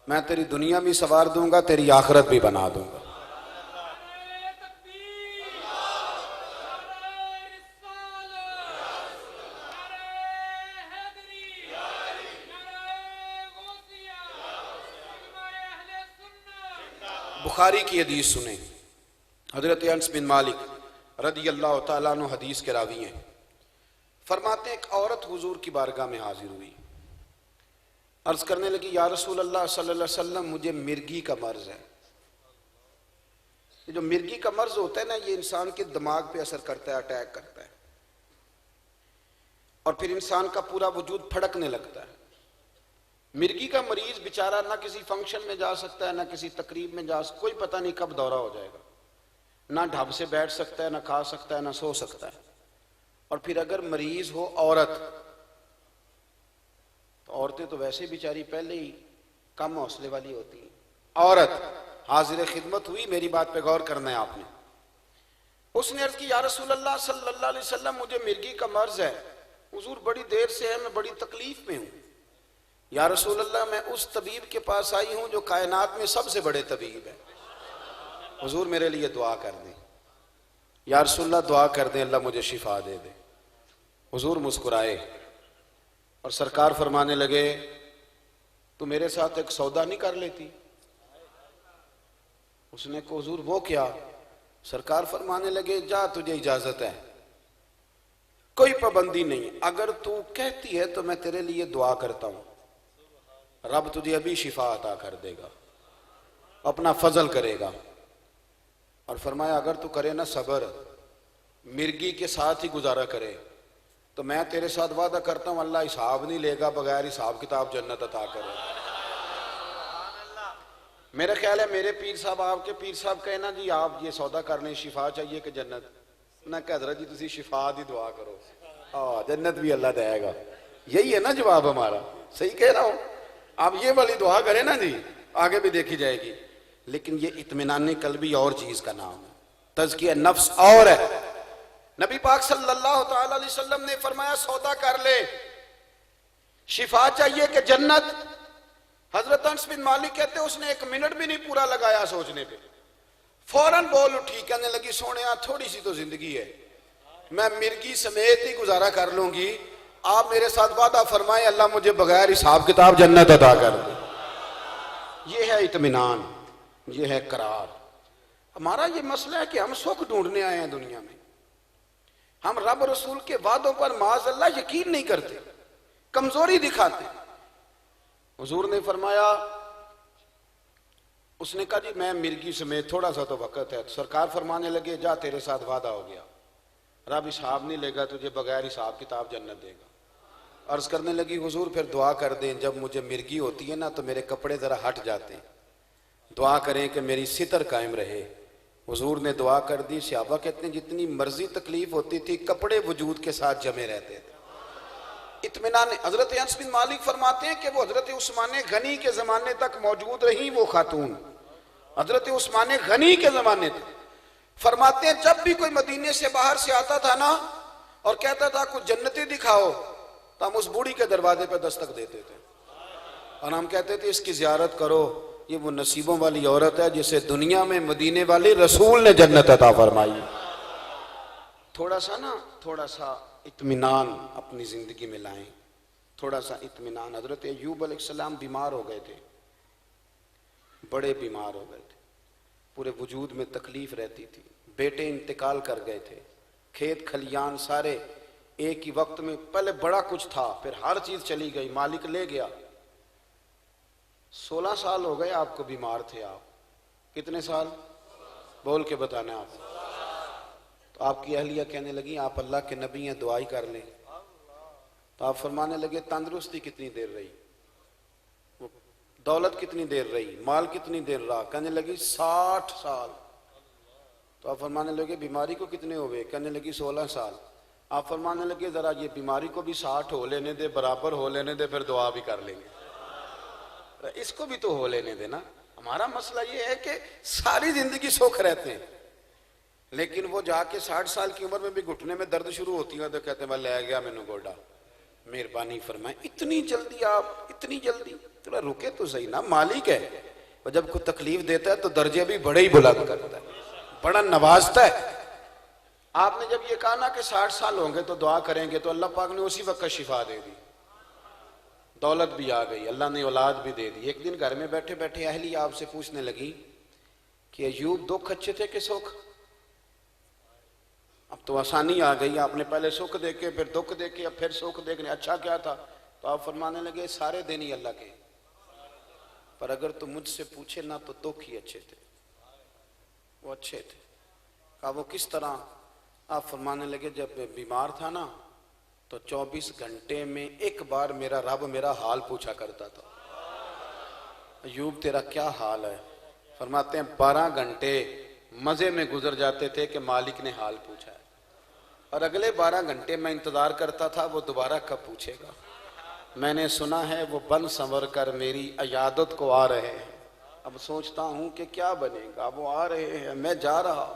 मैं तेरी दुनिया भी सवार दूंगा, तेरी आखिरत भी बना दूंगा। बुखारी की हदीस सुने, हजरत अनस बिन मालिक रदी अल्लाह तआला अन्हु हदीस के रावी हैं। फरमाते एक औरत हुजूर की बारगाह में हाजिर हुई, अर्ज करने लगी या रसूल अल्लाह सल्लल्लाहु अलैहि वसल्लम, मुझे मिर्गी का मर्ज है। ये जो मिर्गी का मर्ज होता है ना, ये इंसान के दिमाग पे असर करता है, अटैक करता है, और फिर इंसान का पूरा वजूद फड़कने लगता है। मिर्गी का मरीज बेचारा ना किसी फंक्शन में जा सकता है, ना किसी तकरीब में जा सकता, कोई पता नहीं कब दौरा हो जाएगा, ना ढब से बैठ सकता है, ना खा सकता है, ना सो सकता है। और फिर अगर मरीज हो औरत, तो औरतें तो वैसे बेचारी पहले ही कम हौसले वाली होती हैं। औरत हाजिर खिदमत हुई, मेरी बात पे गौर करना है आपने। उसने अर्ज की या रसूल अल्लाह सल्लल्लाहु अलैहि वसल्लम, मुझे मिर्गी का मर्ज है, हुजूर बड़ी देर से है, मैं बड़ी तकलीफ में हूं। या रसूल अल्लाह, मैं उस तबीब के पास आई हूं जो कायनात में सबसे बड़े तबीब है, हुजूर मेरे लिए दुआ कर दें। या रसूल अल्लाह दुआ कर दें, अल्लाह मुझे शिफा दे दे। हुजूर मुस्कुराए और सरकार फरमाने लगे तू मेरे साथ एक सौदा नहीं कर लेती? उसने कहा हुजूर वो क्या? सरकार फरमाने लगे जा तुझे इजाजत है, कोई पाबंदी नहीं, अगर तू कहती है तो मैं तेरे लिए दुआ करता हूं, रब तुझे अभी शिफा अता कर देगा, अपना फजल करेगा। और फरमाया अगर तू करे ना सबर, मिर्गी के साथ ही गुजारा करे, तो मैं तेरे साथ वादा करता हूं अल्लाह हिसाब नहीं लेगा, बगैर हिसाब किताब जन्नत अता करे। मेरा ख्याल है मेरे पीर साहब, आपके पीर साहब कहे ना जी आप ये सौदा कर लें, शिफा चाहिए कि जन्नत, ना कह हजरत जी तुसी शिफा दी दुआ करो, जन्नत भी अल्लाह देगा। यही है ना जवाब हमारा, सही कह रहा हूं? आप ये वाली दुआ करें ना जी, आगे भी देखी जाएगी। लेकिन ये इत्मीनान कल्बी और चीज का नाम है, तज़किया नफ्स और है। नबी पाक सल्लल्लाहु अलैहि वसल्लम ने फरमाया सौदा कर ले, शिफा चाहिए कि जन्नत? हजरत अनस बिन मालिक कहते उसने 1 मिनट भी नहीं पूरा लगाया सोचने पे, फौरन बोल उठी, कहने लगी सोनिया थोड़ी सी तो जिंदगी है, मैं मिर्गी समेत ही गुजारा कर लूंगी, आप मेरे साथ वादा फरमाए अल्लाह मुझे बगैर हिसाब किताब जन्नत अता कर दे। ये है इत्मीनान, ये है करार। हमारा ये मसला है कि हम सुख ढूंढने आए हैं दुनिया में, हम रब रसूल के वादों पर माज़ अल्लाह यकीन नहीं करते, कमजोरी दिखाते। हुजूर ने फरमाया उसने कहा जी मैं मिर्गी समेत थोड़ा सा तो वक़्त है। तो सरकार फरमाने लगे जा तेरे साथ वादा हो गया, रब हिसाब नहीं लेगा तुझे, बगैर हिसाब किताब जन्नत देगा। अर्ज करने लगी हुजूर फिर दुआ कर दें, जब मुझे मिर्गी होती है ना तो मेरे कपड़े ज़रा हट जाते हैं, दुआ करें कि मेरी सितर कायम रहे। हुजूर ने दुआ कर दी। सहाबा कहते हैं जितनी मर्जी तकलीफ होती थी कपड़े वजूद के साथ जमे रहते थे, इत्मीनान। हजरत अनस बिन मालिक फरमाते हैं कि वो हजरत उस्मान गनी के ज़माने तक मौजूद रही वो खातून, हजरत उस्मान गनी के ज़माने तक। फरमाते हैं जब भी कोई मदीने से बाहर से आता था ना और कहता था कुछ जन्नतें दिखाओ, तो हम उस बूढ़ी के दरवाजे पर दस्तक देते थे और हम कहते थे इसकी ज़ियारत करो, ये वो नसीबों वाली औरत है जिसे दुनिया में मदीने वाले रसूल ने जन्नत अता फरमाई। थोड़ा सा इत्मीनान अपनी जिंदगी में लाएं, थोड़ा सा इत्मीनान। हजरत अय्यूब अलैहिस्सलाम बीमार हो गए थे, बड़े बीमार हो गए थे, पूरे वजूद में तकलीफ रहती थी, बेटे इंतकाल कर गए थे, खेत खलियान सारे एक ही वक्त में, पहले बड़ा कुछ था फिर हर चीज चली गई, मालिक ले गया। 16 साल हो गए आपको बीमार थे आप, कितने साल बोल के बताना आप। तो आपकी अहलिया कहने लगी आप अल्लाह के नबी हैं, दुआई कर लें। तो आप फरमाने लगे तंदुरुस्ती कितनी देर रही, दौलत कितनी देर रही, माल कितनी देर रहा। कहने लगी 60 साल। तो आप फरमाने लगे बीमारी को कितने हो गए, कहने लगी 16 साल। आप फरमाने लगे जरा ये बीमारी को भी 60 हो लेने दे, बराबर हो लेने दे, फिर दुआ भी कर लेंगे। इसको भी तो हो लेने देना। हमारा मसला ये है कि सारी जिंदगी सुख रहते हैं, लेकिन वो जाके 60 साल की उम्र में भी घुटने में दर्द शुरू होती है तो कहते हैं मैं ले गया मैनू गोडा, मेहरबानी फरमाए। इतनी जल्दी आप, इतनी जल्दी, थोड़ा रुके तो सही ना, मालिक है और जब कोई तकलीफ देता है तो दर्जे भी बड़े ही बुलंद करता है, बड़ा नवाजता है। आपने जब ये कहा ना कि 60 साल होंगे तो दुआ करेंगे, तो अल्लाह पाक ने उसी वक्त शिफा दे दी, दौलत भी आ गई, अल्लाह ने औलाद भी दे दी। एक दिन घर में बैठे बैठे अहली आपसे पूछने लगी कि अय्यूब दुख अच्छे थे कि सुख? अब तो आसानी आ गई, आपने पहले सुख देखे फिर दुख देखे, अब फिर सुख देखने, अच्छा क्या था? तो आप फरमाने लगे सारे दिन ही अल्लाह के, पर अगर तुम मुझसे पूछे ना तो दुख ही अच्छे थे, वो अच्छे थे। कहा वो किस तरह? आप फरमाने लगे जब बीमार था ना तो 24 घंटे में एक बार मेरा रब मेरा हाल पूछा करता था, अय्यूब तेरा क्या हाल है? फरमाते हैं 12 घंटे मजे में गुजर जाते थे कि मालिक ने हाल पूछा है, और अगले 12 घंटे मैं इंतजार करता था वो दोबारा कब पूछेगा। मैंने सुना है वो बन संवर कर मेरी अयादत को आ रहे हैं, अब सोचता हूं कि क्या बनेगा, वो आ रहे हैं मैं जा रहा।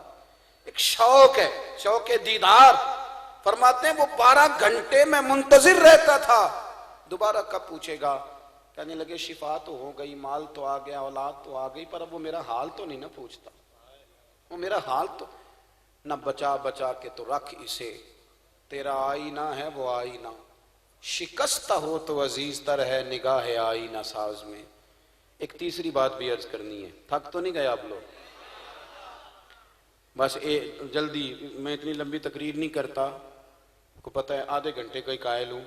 एक शौक है, शौक दीदार। फरमाते हैं वो 12 घंटे में मुंतजिर रहता था दोबारा कब पूछेगा। कहने लगे शिफा तो हो गई, माल तो आ गया, औलाद तो आ गई, पर अब वो मेरा हाल तो नहीं ना पूछता, वो मेरा हाल तो न बचा बचा के तो रख इसे, तेरा आईना है वो आईना, शिकस्त हो तो अजीज तर है निगाह आईना साज में। एक तीसरी बात भी अर्ज करनी है, थक तो नहीं गए आप लोग? बस जल्दी, मैं इतनी लंबी तकरीर नहीं करता, को पता है आधे घंटे का ही कायल हूँ,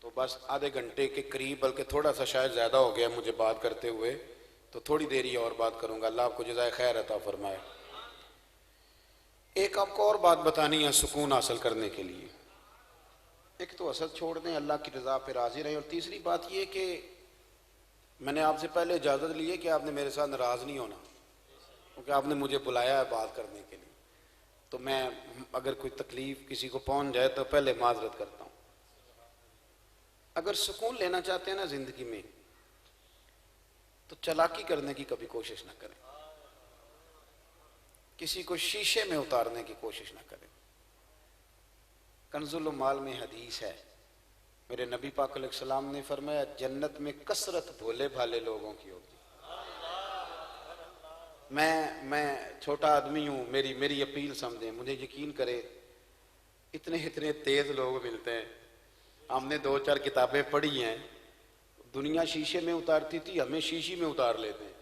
तो बस आधे घंटे के करीब, बल्कि थोड़ा सा शायद ज़्यादा हो गया मुझे बात करते हुए, तो थोड़ी देर ही और बात करूँगा। अल्लाह आपको जज़ाए खैर अता फरमाए। एक आपको और बात बतानी है सुकून हासिल करने के लिए। एक तो असद छोड़ दें, अल्लाह की रज़ा पे राज़ी रहें, और तीसरी बात ये कि मैंने आपसे पहले इजाज़त ली है कि आपने मेरे साथ नाराज़ नहीं होना, क्योंकि आपने मुझे बुलाया है बात करने के लिए। तो मैं अगर कोई तकलीफ किसी को पहुंच जाए तो पहले माजरत करता हूं। अगर सुकून लेना चाहते हैं ना जिंदगी में तो चालाकी करने की कभी कोशिश ना करें, किसी को शीशे में उतारने की कोशिश ना करें। कंजुल माल में हदीस है, मेरे नबी पाक अलैहिस्सलाम ने फरमाया जन्नत में कसरत भोले भाले लोगों की होगी। मैं छोटा आदमी हूँ, मेरी अपील समझें, मुझे यकीन करें इतने तेज लोग मिलते हैं। हमने 2-4 किताबें पढ़ी हैं, दुनिया शीशे में उतारती थी, हमें शीशी में उतार लेते हैं,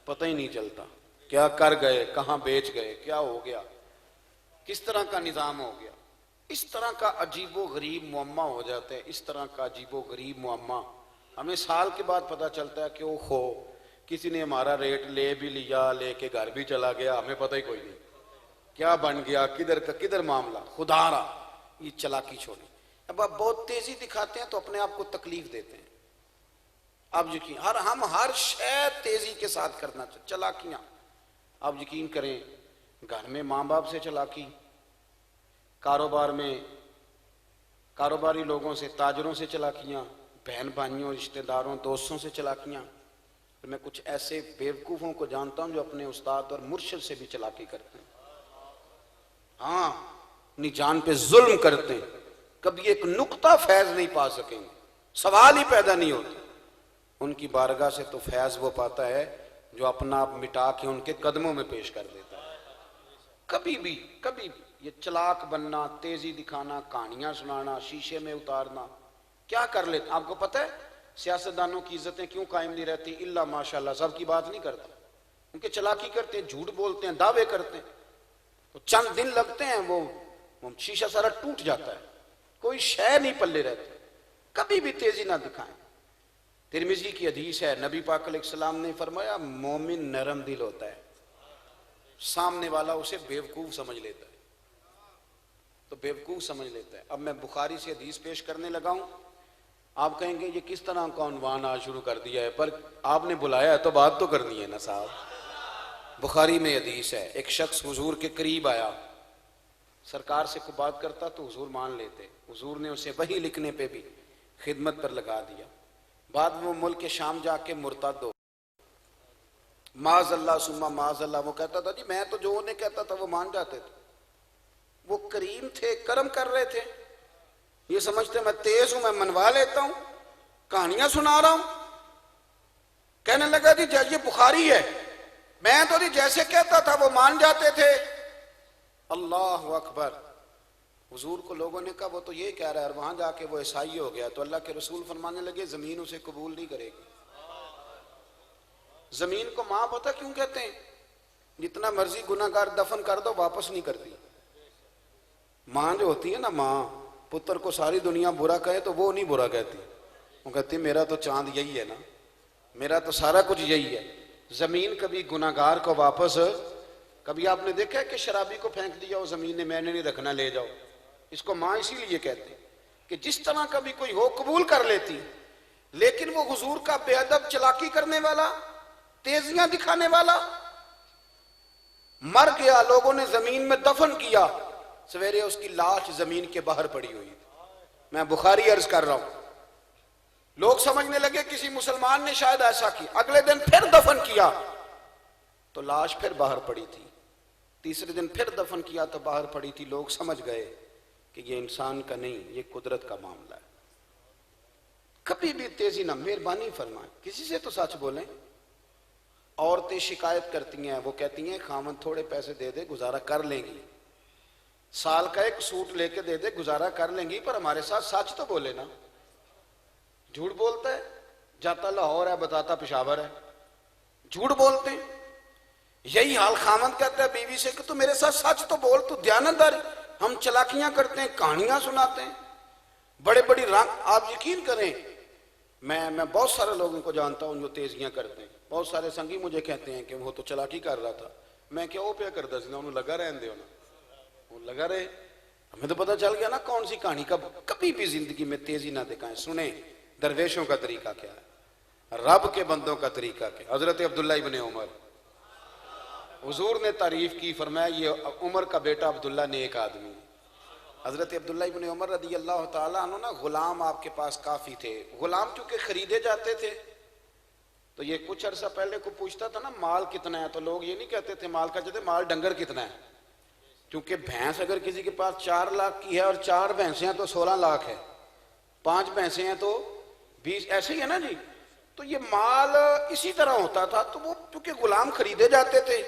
पता ही नहीं चलता क्या कर गए, कहाँ बेच गए, क्या हो गया, किस तरह का निज़ाम हो गया। इस तरह का अजीबो गरीब मुअम्मा हो जाता है, इस तरह का अजीबो गरीब मुअम्मा हमें साल के बाद पता चलता है कि ओहो किसी ने हमारा रेट ले भी लिया, लेके घर भी चला गया, हमें पता ही कोई नहीं क्या बन गया, किधर का किधर मामला, खुदारा। ये चालाकी छोड़ी। अब आप बहुत तेजी दिखाते हैं तो अपने आप को तकलीफ देते हैं। आप यकीन हम हर शय तेजी के साथ करना चाहिए। चालाकियां आप यकीन करें, घर में माँ बाप से चालाकी, कारोबार में कारोबारी लोगों से, ताजरों से चालाकियां, बहन भाइयों, रिश्तेदारों, दोस्तों से चालाकियां। तो मैं कुछ ऐसे बेवकूफ़ों को जानता हूं जो अपने उस्ताद और मुर्शिद से भी चालाकी करते हैं। हाँ, अपनी जान पे जुल्म करते हैं, कभी एक नुक्ता फैज नहीं पा सकेंगे, सवाल ही पैदा नहीं होते। उनकी बारगाह से तो फैज वो पाता है जो अपना आप मिटा के उनके कदमों में पेश कर देता है। कभी भी ये चालाक बनना, तेजी दिखाना, कहानियां सुनाना, शीशे में उतारना, क्या कर लेते। आपको पता है सियासतदानों की इज्जतें क्यों कायम नहीं रहती? इल्ला माशाल्लाह, सबकी बात नहीं करता, उनके चालाकी करते हैं, झूठ बोलते हैं, दावे करते हैं, तो चंद दिन लगते हैं, वो शीशा सारा टूट जाता है, कोई शय नहीं पल्ले रहती। कभी भी तेजी ना दिखाएं। तिरमिजी की हदीस है, नबी पाक अलैहिस्सलाम ने फरमाया, मोमिन नरम दिल होता है, सामने वाला उसे बेवकूफ समझ लेता है, तो बेवकूफ समझ लेता है। अब मैं बुखारी से हदीस पेश करने लगा हूं। आप कहेंगे ये किस तरह का उन्वान आज शुरू कर दिया है, पर आपने बुलाया है तो बात तो करनी है ना साहब। बुखारी में हदीस है, एक शख्स हुजूर के करीब आया, सरकार से कोई बात करता तो हुजूर मान लेते। हुजूर ने उसे वही लिखने पे भी खिदमत पर लगा दिया। बाद में वो मुल्क के शाम जाके मुर्तद हो, माज़अल्लाह सुम्मा माज़अल्लाह, वो कहता था जी मैं तो जो उन्हें कहता था वो मान जाते थे। वो करीम थे, करम कर रहे थे, ये समझते मैं तेज हूं, मैं मनवा लेता हूं, कहानियां सुना रहा हूं। कहने लगा जी ये बुखारी है, मैं तो जी जैसे कहता था वो मान जाते थे। अल्लाह अकबर। हुजूर को लोगों ने कहा वो तो ये कह रहा है, और वहां जाके वो ईसाई हो गया। तो अल्लाह के रसूल फरमाने लगे जमीन उसे कबूल नहीं करेगी। जमीन को मां पता क्यों कहते हैं? जितना मर्जी गुनाहगार दफन कर दो वापस नहीं करती। मां जो होती है ना, मां पुत्र को सारी दुनिया बुरा कहे तो वो नहीं बुरा कहती, वो कहती मेरा तो चांद यही है ना, मेरा तो सारा कुछ यही है। जमीन कभी गुनाहगार को वापस, कभी आपने देखा है कि शराबी को फेंक दिया हो जमीन ने, मैंने नहीं रखना ले जाओ। इसको मां इसीलिए कहते कि जिस तरह कभी कोई हो कबूल कर लेती, लेकिन वो हुजूर का बेअदब चालाकी करने वाला, तेजियां दिखाने वाला मर गया, लोगों ने जमीन में दफन किया, सवेरे उसकी लाश जमीन के बाहर पड़ी हुई। मैं बुखारी अर्ज कर रहा हूं। लोग समझने लगे किसी मुसलमान ने शायद ऐसा किया। अगले दिन फिर दफन किया तो लाश फिर बाहर पड़ी थी। तीसरे दिन फिर दफन किया तो बाहर पड़ी थी। लोग समझ गए कि ये इंसान का नहीं, ये कुदरत का मामला है। कभी भी तेजी ना, मेहरबानी फरमाए, किसी से तो सच बोलें। औरतें शिकायत करती हैं, वो कहती हैं खामन थोड़े पैसे दे दे गुजारा कर लेंगी, साल का एक सूट लेके दे दे गुजारा कर लेंगी, पर हमारे साथ सच तो बोले ना। झूठ बोलता है, जाता लाहौर है बताता पेशावर है, झूठ बोलते हैं। यही हाल खामन कहता है बीवी से कि तू मेरे साथ सच तो बोल, तू दयानतदारी। हम चालाकियां करते हैं, कहानियां सुनाते हैं, बड़े बड़ी रंग। आप यकीन करें, मैं बहुत सारे लोगों को जानता हूं जो तेजियां करते हैं। बहुत सारे संगी मुझे कहते हैं कि वो तो चालाकी कर रहा था। मैं क्या वो पे कर दस ना, उन्होंने लगा रहने दो ना, वो लगा रहे। हमें तो पता चल गया ना कौन सी कहानी। कभी भी जिंदगी में तेजी ना दिखाएं। सुने दरवेशों का तरीका क्या है, रब के बंदों का तरीका क्या। हजरत अब्दुल्ला इब्ने उमर, हुजूर ने तारीफ की, फरमाया ये उमर का बेटा अब्दुल्ला नेक आदमी। हजरत अब्दुल्ला इब्ने उमर रदी अल्लाह ताला अन्हु ना, गुलाम आपके पास काफी थे। गुलाम चूंकि खरीदे जाते थे तो ये कुछ अरसा पहले को पूछता था ना माल कितना है, तो लोग ये नहीं कहते थे माल का, कहते माल डंगर कितना है। क्योंकि भैंस अगर किसी के पास 4 लाख की है और 4 भैंसें हैं तो 16 लाख है, 5 भैंसें हैं तो 20, ऐसे ही है ना जी। तो ये माल इसी तरह होता था। तो वो क्योंकि गुलाम खरीदे जाते थे,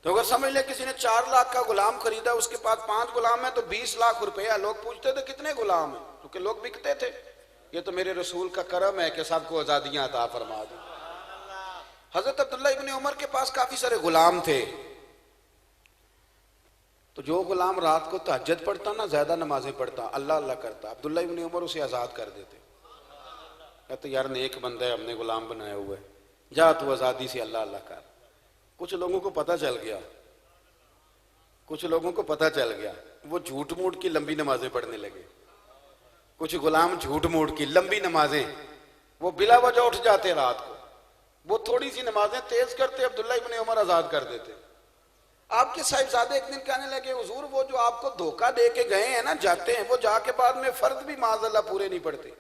तो अगर समझ ले किसी ने 4 लाख का गुलाम खरीदा, उसके पास 5 गुलाम है तो 20 लाख रुपया। लोग पूछते थे कितने गुलाम है, क्योंकि लोग बिकते थे। ये तो मेरे रसूल का करम है कि सबको आजादियां अता फरमा दी। हजरत अब्दुल्ला इब्ने उमर के पास काफी सारे गुलाम थे। तो जो गुलाम रात को तहज्जुद पढ़ता ना, ज्यादा नमाजें पढ़ता, अल्लाह अल्लाह करता, अब्दुल्ला इब्ने उमर उसे आजाद कर देते। कहते यार नेक बंदा है, हमने गुलाम बनाया हुआ है, जा तू आज़ादी से अल्लाह अल्लाह कर। कुछ लोगों को पता चल गया, कुछ लोगों को पता चल गया, वो झूठ मूठ की लंबी नमाजें पढ़ने लगे। कुछ गुलाम झूठ मूठ की लंबी नमाजें, वो बिला वजह उठ जाते रात को, वो थोड़ी सी नमाजें तेज करते, अब्दुल्ला इब्ने उमर आजाद कर देते। आपके साहिबजादे एक दिन कहने लगे, हुजूर वो जो आपको धोखा दे के गए हैं ना, जाते हैं, वो जाके बाद में फर्ज भी माज़अल्लाह पूरे नहीं पढ़ते,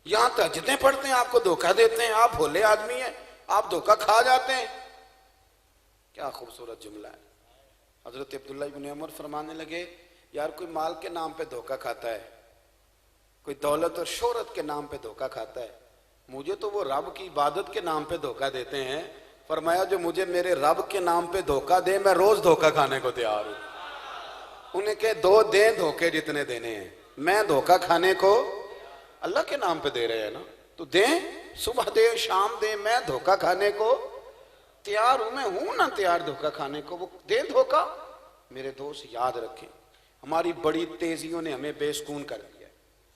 यहाँ तहज्जुदें पढ़ते हैं, आपको धोखा देते हैं। आप भोले आदमी हैं, आप धोखा खा जाते हैं। क्या खूबसूरत जुमला है। हजरत अब्दुल्ला इब्ने उमर फरमाने लगे, यार कोई माल के नाम पे धोखा खाता है, कोई दौलत और शोहरत के नाम पे धोखा खाता है, मुझे तो वो रब की इबादत के नाम पे धोखा देते हैं। फरमाया जो मुझे मेरे रब के नाम पे धोखा दे, मैं रोज धोखा खाने को तैयार हूं। उन्हें कहे दो दे धोखे जितने देने हैं, मैं धोखा खाने को अल्लाह के नाम पे दे रहे हैं ना, तो दे, सुबह दे शाम दे, मैं धोखा खाने को तैयार हूं। मैं हूं ना तैयार धोखा खाने को, वो दे धोखा। मेरे दोस्त याद रखें, हमारी बड़ी तेजियों ने हमें बेसकून कर दिया।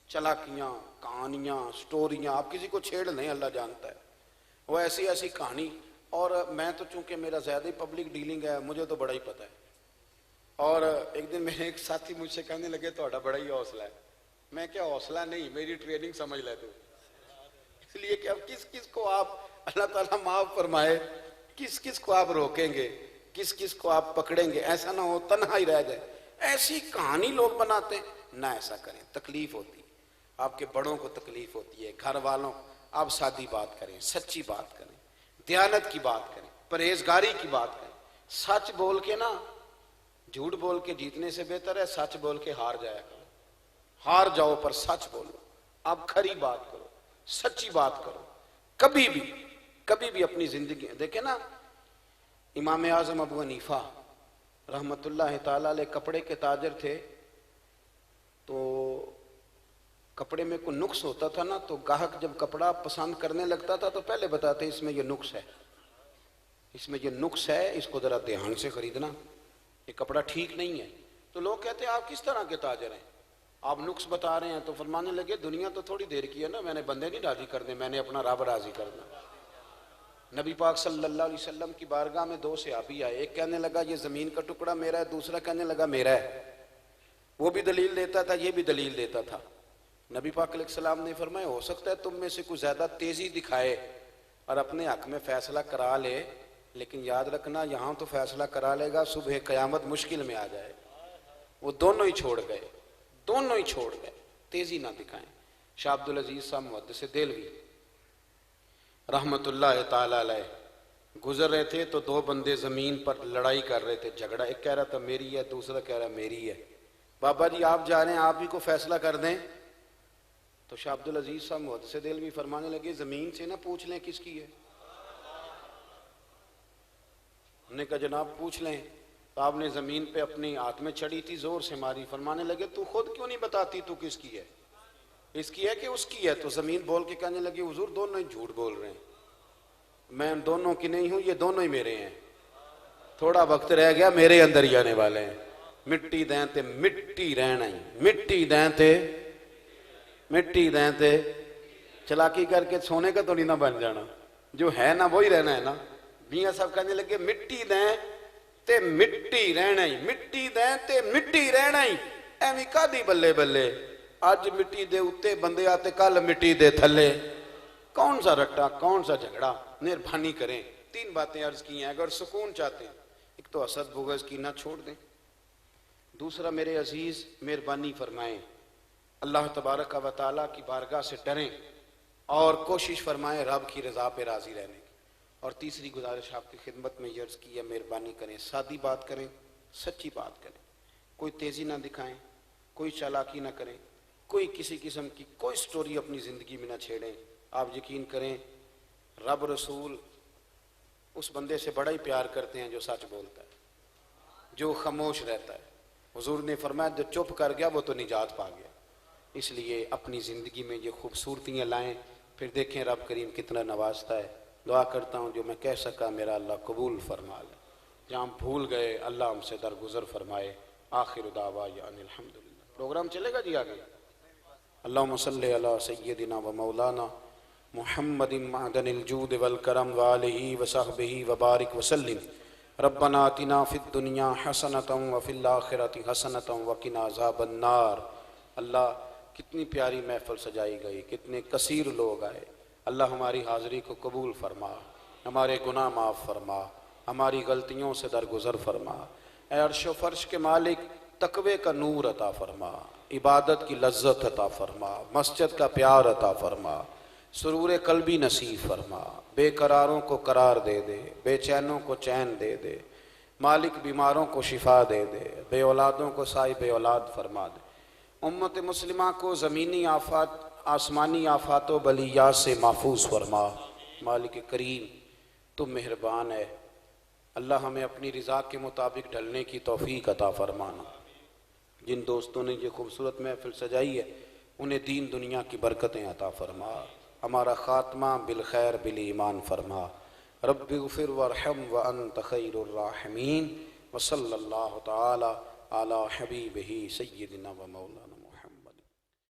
चलाकियां, कहानियां, स्टोरियां, आप किसी को छेड़ नहीं, अल्लाह जानता है, वो ऐसी ऐसी कहानी। और मैं तो चूंकि मेरा ज्यादा ही पब्लिक डीलिंग है, मुझे तो बड़ा ही पता है। और एक दिन मेरे एक साथी मुझसे कहने लगे, तो बड़ा ही हौसला है। मैं क्या, हौसला नहीं, मेरी ट्रेनिंग समझ ले तू। इसलिए कि अब किस किस को आप, अल्लाह ताला माफ फरमाए, किस किस को आप रोकेंगे, किस किस को आप पकड़ेंगे, ऐसा ना हो तन्हा ही रह जाए। ऐसी कहानी लोग बनाते हैं ना, ऐसा करें, तकलीफ होती है, आपके बड़ों को तकलीफ होती है, घर वालों। आप सादी बात करें, सच्ची बात करें, दयानत की बात करें, परहेजगारी की बात करें। सच बोल के ना, झूठ बोल के जीतने से बेहतर है सच बोल के हार जाया करो। हार जाओ पर सच बोलो, आप खरी बात करो, सच्ची बात करो। कभी भी अपनी जिंदगी देखे ना, इमाम आजम अबू हनीफा रहमतुल्लाह ताला अलैह कपड़े के ताजर थे, तो कपड़े में कोई नुक्स होता था ना, तो ग्राहक जब कपड़ा पसंद करने लगता था तो पहले बताते इसमें ये नुक्स है, इसमें ये नुक्स है, इसको जरा ध्यान से खरीदना, ये कपड़ा ठीक नहीं है। तो लोग कहते हैं आप किस तरह के ताजर हैं, आप नुक्स बता रहे हैं। तो फरमाने लगे, दुनिया तो थोड़ी देर की है ना, मैंने बंदे नहीं राजी करने, मैंने अपना रब राजी करना। नबी पाक सल्लल्लाहु अलैहि वसल्लम की बारगाह में दो सहाबी आए, एक कहने लगा ये जमीन का टुकड़ा मेरा है, दूसरा कहने लगा मेरा है। वो भी दलील देता था, ये भी दलील देता था। नबी पाक अलैहिस्सलाम ने फरमाया, हो सकता है तुम में से कुछ ज्यादा तेजी दिखाए और अपने हक में फैसला करा ले, लेकिन याद रखना यहाँ तो फैसला करा लेगा, सुबह कयामत मुश्किल में आ जाए। वो दोनों ही छोड़ गए, दोनों ही छोड़ गए, तेजी ना दिखाएं। शाह अब्दुल अजीज साहब मुहद्दिस देलवी रहमतुल्लाह ताला अलैह गुजर रहे थे, तो दो बंदे जमीन पर लड़ाई कर रहे थे, झगड़ा। एक कह रहा था मेरी है, दूसरा कह रहा मेरी है। बाबा जी आप जा रहे हैं, आप ही को फैसला कर दें। तो शाह अब्दुल अजीज साहब मुहद्दिस देलवी फरमाने लगे, जमीन से ना पूछ लें किसकी है। उन्होंने कहा जनाब पूछ लें। तो आपने जमीन पे अपनी हाथ में चढ़ी थी, जोर से मारी। फरमाने लगे तू खुद क्यों नहीं बताती तू किसकी है, इसकी है कि उसकी है। तो जमीन बोल के कहने लगी, हुजूर दोनों ही झूठ बोल रहे हैं, मैं दोनों की नहीं हूं, ये दोनों ही मेरे हैं। थोड़ा वक्त रह गया, मेरे अंदर ही आने वाले हैं। मिट्टी दें ते मिट्टी रहना ही, मिट्टी दें ते मिट्टी दें ते चलाकी करके सोने का तो नहीं ना बन जाना, जो है ना वही रहना है ना। मियां साहब कहने लगे मिट्टी दें ते मिट्टी रहना ही, मिट्टी दें ते मिट्टी रहना ही। एवं कादी बल्ले बल्ले, अज मिट्टी दे उत्ते बंदे आते, कल मिट्टी दे थले। कौन सा रट्टा, कौन सा झगड़ा। मेहरबानी करें, तीन बातें अर्ज की हैं। अगर सुकून चाहते हैं, एक तो हसद बुग़्ज़ की ना छोड़ दें, दूसरा मेरे अजीज मेहरबानी फरमाएं, अल्लाह तबारक व तआला की बारगाह से डरें और कोशिश फरमाएं रब की रजा पे राजी रहने की। और तीसरी गुजारिश आपकी खिदमत में अर्ज की है, मेहरबानी करें, सादी बात करें, सच्ची बात करें, कोई तेजी ना दिखाएं, कोई चालाकी ना करें, कोई किसी किस्म की कोई स्टोरी अपनी जिंदगी में ना छेड़ें। आप यकीन करें रब रसूल उस बंदे से बड़ा ही प्यार करते हैं जो सच बोलता है, जो खामोश रहता है। हुजूर ने फरमाया जो चुप कर गया वो तो निजात पा गया। इसलिए अपनी ज़िंदगी में ये खूबसूरतियाँ लाएं, फिर देखें रब करीम कितना नवाजता है। दुआ करता हूँ जो मैं कह सका मेरा अल्लाह कबूल फरमा ले, जहाँ भूल गए अल्लाह हमसे दरगुजर फरमाए। आखिर दावा या अनिल हम्दुलिल्लाह। प्रोग्राम चलेगा जी आगे। अल्लाहुम्मा सल्ली अला सय्यदिना व मौलाना मुहम्मदिन मअदनिल जूद वल करम व आलिहि व सहबिहि व बारिक वसल्लिम। रब्बना आतिना फिद दुनिया हसनतम व फिल आखिरति हसनतम व किना अज़ाबन नार। अल्लाह कितनी प्यारी महफिल सजाई गई, कितने कसीर लोग आए। अल्लाह हमारी हाज़िरी को कबूल फरमा, हमारे गुनाह माफ़ फरमा, हमारी गलतियों से दरगुजर फरमा। ऐ अर्श व फर्श के मालिक तकवे का नूर अता फरमा, इबादत की लज्जत अता फरमा, मस्जिद का प्यार अता फरमा, सुरूर कल्बी नसीब फरमा। बेकरारों को करार दे दे, बेचैनों को चैन दे दे। मालिक बीमारों को शिफा दे दे, बे औलादों को साहिब औलाद फरमा दे। उम्मत मुस्लिमा को ज़मीनी आफात आसमानी आफातों बलिया से महफूज फरमा। मालिक करीम तुम मेहरबान है। अल्लाह हमें अपनी रज़ा के मुताबिक ढलने की तौफीक अता फरमाना। जिन दोस्तों ने ये खूबसूरत महफिल सजाई है उन्हें दीन दुनिया की बरकतें अता फरमा। हमारा ख़ात्मा बिल खैर बिल ईमान फरमा। रब्बि ग़फ़िर वरहम व अंत खैरुर राहिमीन। व सल्लल्लाहु तआला अला हबीबिही सय्यिदिना व मौलाना मुहम्मद।